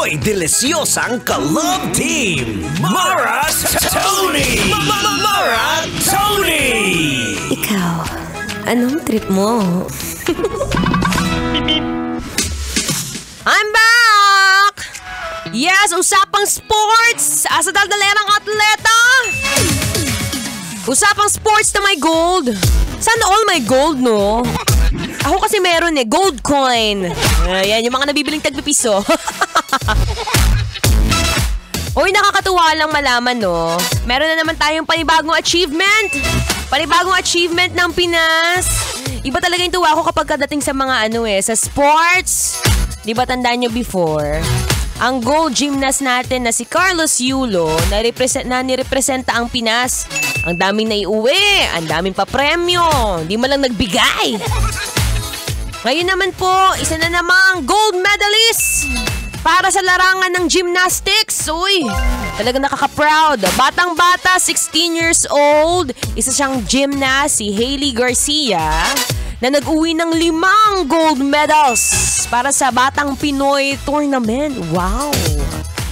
Pinoy Delisyosang Ka-Love Team, Mara Tony! Mara Tony! Ikaw, anong trip mo? I'm back! Yes, usapang sports! Asa daldalerang atleta! Usapang sports na may gold! Sana all may gold, no? Ako kasi meron gold coin. Ayan, yung mga nabibiling tagpipiso. Uy, nakakatuwa lang malaman, no? Meron na naman tayong panibagong achievement. Panibagong achievement ng Pinas. Iba talaga yung tuwa ko kapag kadating sa mga sa sports. Di ba tandaan nyo before? Ang gold gymnast natin na si Carlos Yulo na nirepresenta ang Pinas. Ang daming naiuwi, ang daming papremyo. Hindi man lang nagbigay. Ngayon naman po, isa na namang gold medalist para sa larangan ng gymnastics. Uy, talagang nakaka-proud. Batang-bata, 16 years old. Isa siyang gymnast, si Hailey Garcia, na nag-uwi ng 5 gold medals para sa Batang Pinoy Tournament. Wow!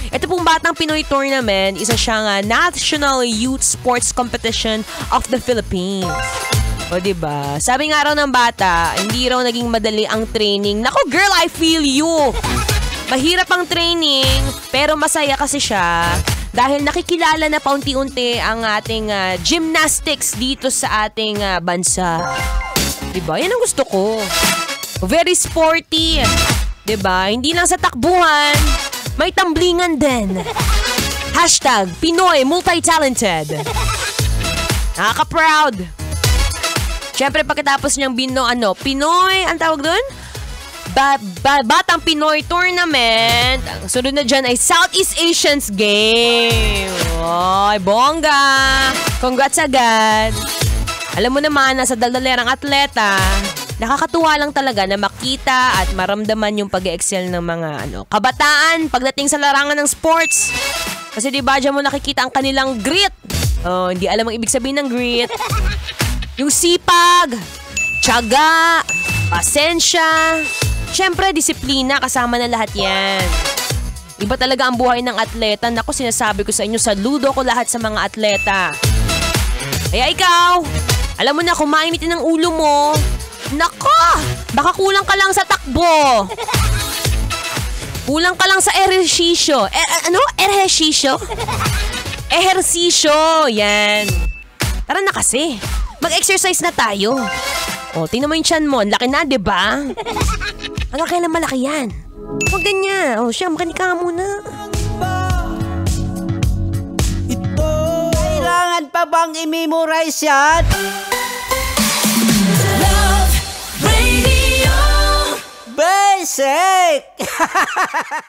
Ito pong Batang Pinoy Tournament, isa siyang National Youth Sports Competition of the Philippines. O diba? Sabi nga raw ng bata, hindi raw naging madali ang training. Nako girl, I feel you! Mahirap ang training, pero masaya kasi siya dahil nakikilala na paunti-unti ang ating gymnastics dito sa ating bansa. Diba? Yan ang gusto ko. Very sporty. Diba? Hindi lang sa takbuhan, may tamblingan din. Hashtag Pinoy Multi-Talented. Nakaka-proud. Siyempre, pagkatapos niyang Pinoy, ang tawag doon? Batang Pinoy Tournament. Ang sunod na dyan ay Southeast Asians Game. Oy, bongga! Congrats agad. Alam mo naman, nasa daldalerang atleta, nakakatuwa lang talaga na makita at maramdaman yung pag-excel ng mga kabataan pagdating sa larangan ng sports. Kasi diba dyan mo nakikita ang kanilang grit. Oh, hindi alam ang ibig sabihin ng grit. Yung sipag, tiyaga, pasensya, syempre disiplina, kasama na lahat yan. Iba talaga ang buhay ng atleta. Naku, sinasabi ko sa inyo, saludo ko lahat sa mga atleta. Kaya ikaw, alam mo na kung mainitin ang ulo mo, nako, baka kulang ka lang sa takbo. Kulang ka lang sa ehersisyo. Ehersisyo? Ehersisyo, yan. Tara na kasi. Mag-exercise na tayo. O, tingnan mo yung tiyan mo. Laki na, diba? Hanggang kailan malaki yan? Huwag ganyan. O, siya, makinig ka muna. Kailangan pa bang i-memorize yan? Love Radio! Basic!